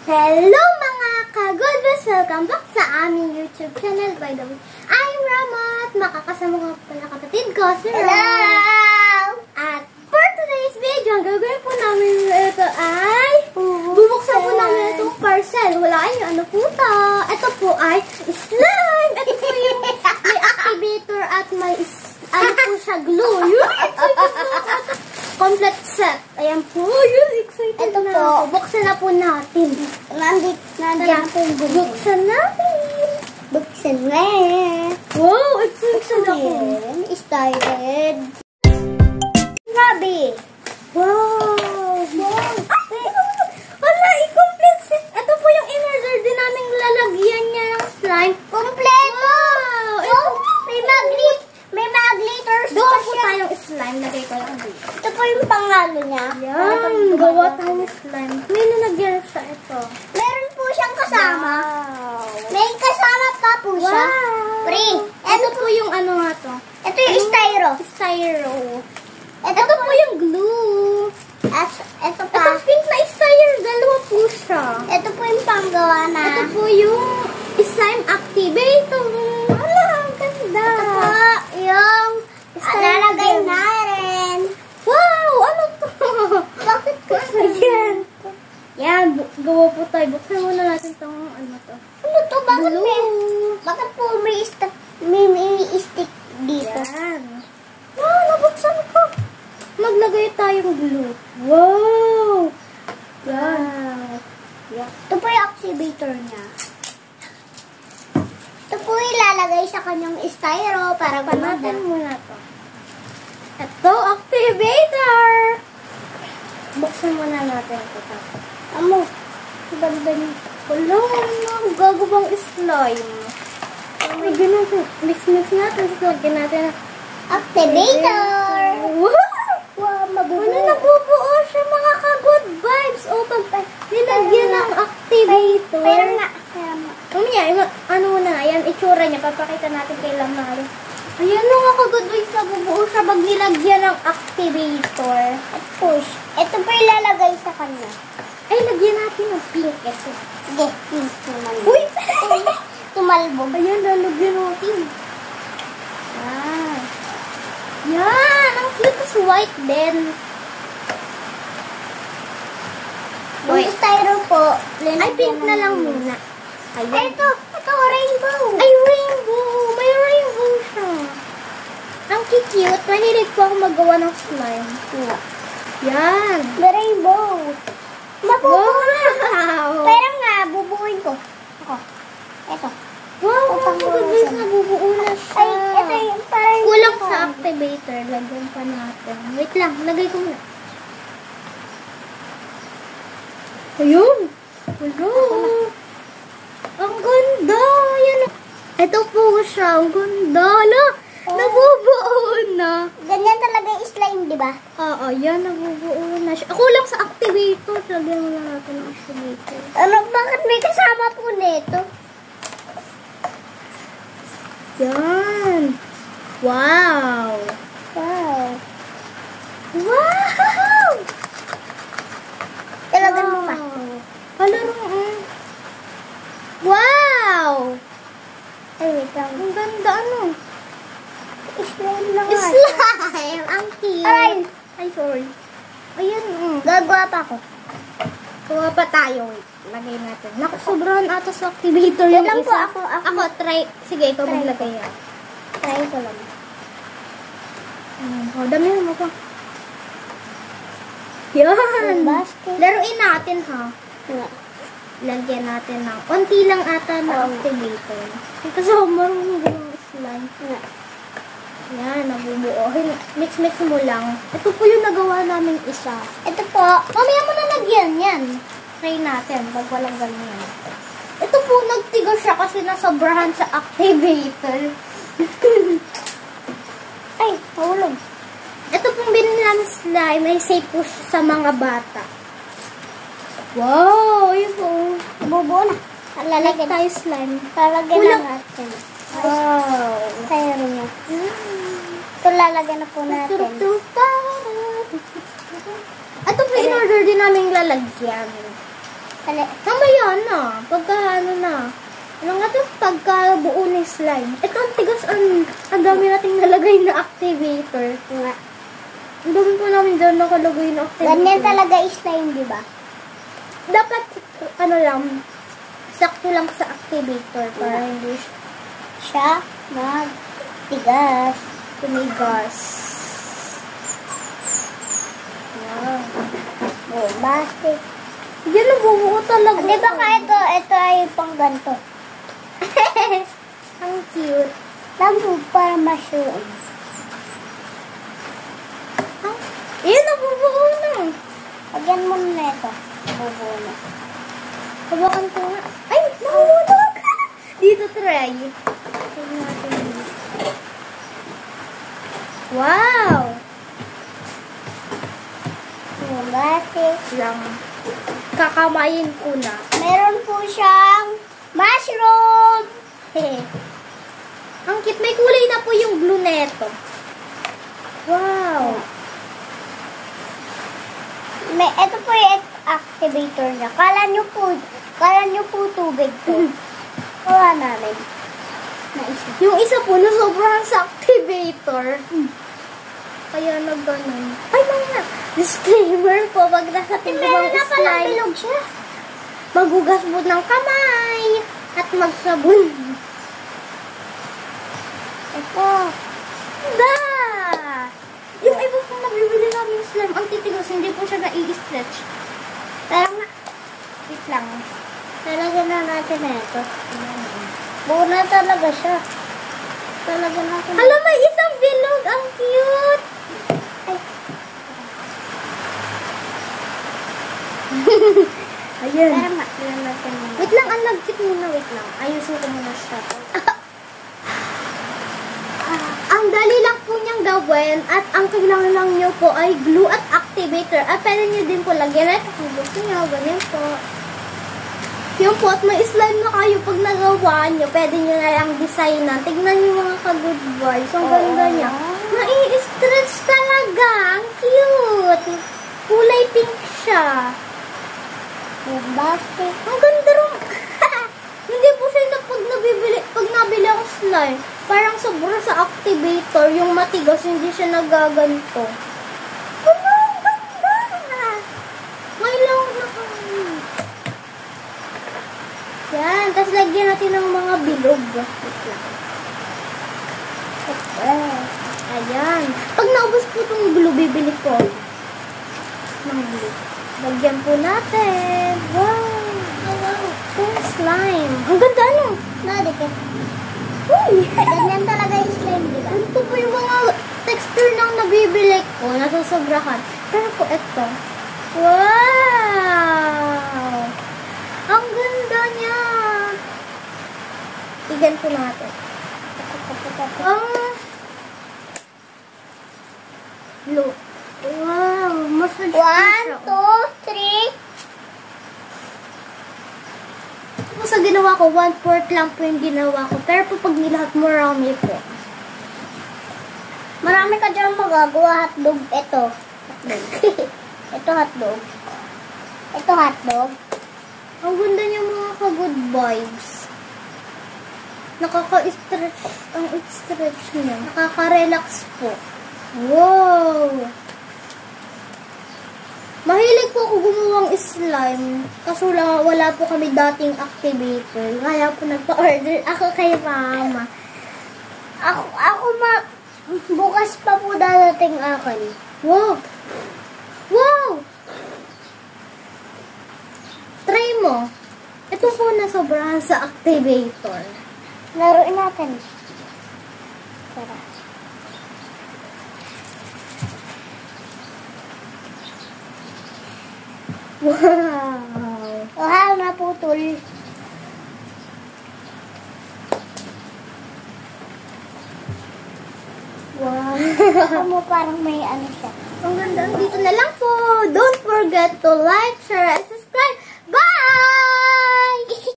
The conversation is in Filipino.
Hello mga ka-Goodbus! Welcome back sa aming YouTube channel. By the way, I'm Ramat. Makakasama ko pala kapatid ko, si Ram. Hello! At for today's video, ang gagawin po namin ito ay bubuksan po namin itong parcel. Hulaan nyo, ano po ito? Ito po ay slime! Ito po yung may activator at may ano po siya, glue. Complete set. Ayan po. Yun, excited Ito na po. ako. Buksan na po natin. Nandiyan po yung bulo. Buksan natin. Buksan na. Wow, excited ako. Started. Grabe. Wow. Wow. Wala, i-complete set. Ito po yung in-order din naming lalagyan niya ng slime. Kompleto. Wow. Ito. May magliters Doon pa po siya. tayong slime. Lagay ko lang dito. Ito po yung pangalo niya. Yan. Gawa tayong slime. May nalagyan siya ito. Meron po siyang kasama. Wow. May kasama pa po siya. Wow. Free. Ito po yung ano nga to. Ito yung styro. Styro. Ito po yung glue. At ito Ito pa. pink na styro. Dalawa po siya. Ito po yung panggawa na. Ito po yung slime activator. Ala, ang ganda. Ito po yung lalagay na rin. Wow, ano to? Bakit ko Ayan. Yan, gawa po tayo. Buksan muna natin itong ano to. Ano to? Glue. Bakit po may stick dito? Yan. Wow, nabuksan ko. Maglagay tayong glue. Wow. Wow. Yeah. Ito po yung activator niya. Ito po ilalagay sa kanyang styro para gumana. Panatin muna to. Ito, activator. Buksan muna natin ito. Amo, ganda niya. Wala, ano, gagawang slime. May ganun po. Mix-mix natin. Lagyan natin ang Activator! wow! Wow, mabubuo. Ano, nabubuo siya mga ka-good vibes. O, pag nilagyan ng activator. Pero nga. Mamaya, ano na, ayan, itsura niya. Papakita natin kay Lamari. Ayan mga ka-good vibes, nabubuo siya pag nilagyan ng activator. At push. Ito po ilalagay sa kanya. Ay, lagyan natin ng pink. Ito. Sige, please naman. Uy! Tumalbog. Ayan, lalagyan natin. Ah. Yan! Ang cute is white din. Yung styro po. Ay, pink na lang muna. Ay, Ayan. ito rainbow. Ay, rainbow! May rainbow siya. Ang cute. Mahilig po ako magawa ng slime. Yeah. Yan. May rainbow. Mabubuo na. Wow! Pero nga, bubuuin ko. Ako. Ito. Wow! Ito, Ang good nabubuo na siya. Ay, ito yung parang... Kulang sa activator. Lagyan pa natin. Wait lang. Lagay ko muna. Ayun! Hello! Ang ganda! Yan. Ito po siya. Ang ganda. Ala! Nabubuo na. Ganyan talaga yung slime, di ba? Oo, yan. Nabubuo na siya. Kulang sa activator. Lagyan mo na natin ang activator. Ano, bakit may kasama po nito? Yan. Wow! Wow. Wow! Talagan mo pa. Palaruan. Wow! Ay, wait lang. Ang ganda, ano? Slime na nga. Slime! Ang cute. Aray. Ay, sorry. Ayan, Gagawa pa ako. Kuha pa tayo. Wait, lagay natin. Naku, sobrang ata sa activator Wait yung lang isa. po, ako. Ako, try. Sige, ikaw Try maglagay yan. Try ko lang. Oh, dami mo pa. Yan! Basket. Laruin natin, ha? Nga. Lagyan natin ng konti lang ata na activator. Kasi ako marunong gawang slime. Nga. Yan, nabubuo. Mix-mix mo lang. Ito po yung nagawa namin isa. Ito po. Mamaya mo na lagyan yan. Try natin, pag walang ganyan. Ito po, nagtigas siya kasi nasobrahan sa activator. Ay, mahulog. Ito pong binili namin slime ay safe po siya sa mga bata. Wow! Yun po. Bubuo na. Lalagyan tayo slime. Lalagyan Kulang. na natin. Wow! Kaya rin niya. Ito lalagyan na po natin. Ito po in-order din namin lalagyan. Mamaya na. Pagka ano na. Ano nga to? Pagka buo na slime. Ito ang tigas. Ang dami nating nalagay na activator. Ang dami po namin dyan nakalagay na activator. Ganyan talaga slime, di ba? Dapat, ano lang, sakto lang sa activator para hindi Siya magtigas. tumigas. Wow. Bombastic. Yan ang bubuo talaga. Di ba ka ito ay pang ganito? Ang cute. Labo para mushroom. Yan ang bubuo na. Lagyan mo na ito. Bubuo na. Hawakan ko nga. Ay, mahulog! Dito try. Tignan natin. Wow! Bombastic. Lang. Kakamayin ko na. Meron po siyang mushroom. Ang cute. May kulay na po yung blue neto. Wow! Ito po yung activator niya. Kala nyo po tubig to. Wala namin. Yung isa po na sobrang sa activator. Kaya nag-ganon. Ay, mga disclaimer po. Pag nasa tingin Meron na palang slime, bilog siya. magugas mo ng kamay at magsabon. Ito. Da! Yung iba pong nabibili namin slime, ang titigas, hindi po siya nai-stretch. Pero nga, Wait lang. talagyan na natin na ito. Buo na talaga siya. Talagyan natin. Hala, may isang bilog. Ang cute. Ay. Ayan. Pero nga, tignan natin na. Wait lang, ang nag-cute muna. Wait lang. Ayusin ko muna siya. Ang dali lang po niyang gawin at ang kailangan lang niyo po ay glue at activator. At pwede niyo din po lagyan at kung gusto niyo, ganyan po. Yung po, at may slime na kayo pag nagawa niyo, pwede niyo na lang designan. Tignan niyo mga ka-good boys. Ang ganda niya. Nai-stretch talaga. Ang cute. Kulay pink siya. Bombastic. Ang ganda rin. Hindi po siya na pag nabili ako slime, parang sobra sa activator, yung matigas, hindi siya nagaganto. Ang ganda! May lang na kami. Yan, tapos lagyan natin ng mga bilog. Ayan. Pag naubos po itong glue, bibili ko ng glue. Lagyan po natin. Wow! Pink slime. Ang ganda, ano? Nadikit. Uy! Ganyan talaga yung slime, di ba? Ito po yung mga texture ng nabibili ko. Nasusobrahan. Pero po ito. Wow! Ang ganda niya. Igan po natin. Look. Wow! Mas 1, 2, 3. Tapos sa ginawa ko, 1/4 lang po yung ginawa ko. Pero po pag nilahat, marami po. Marami ka dyan magagawa. Hotdog. Ito. Hotdog. Ito hotdog. Ito hotdog. Ang ganda niya mga ka-good vibes. Nakaka-stretch. Ang stretch niya. Nakaka-relax po. Wow! Mahilig po ako gumawang slime. Kaso wala po kami dating activator. Kaya po nagpa-order ako kay mama. Bukas pa po dadating akin. Wow! Wow! Try mo. Ito po na sobrahan sa activator. Laruin natin. Tara. Wow! Wow, naputol. Wow! Parang may ano siya. Ang ganda. Dito na lang po. Don't forget to like, share, and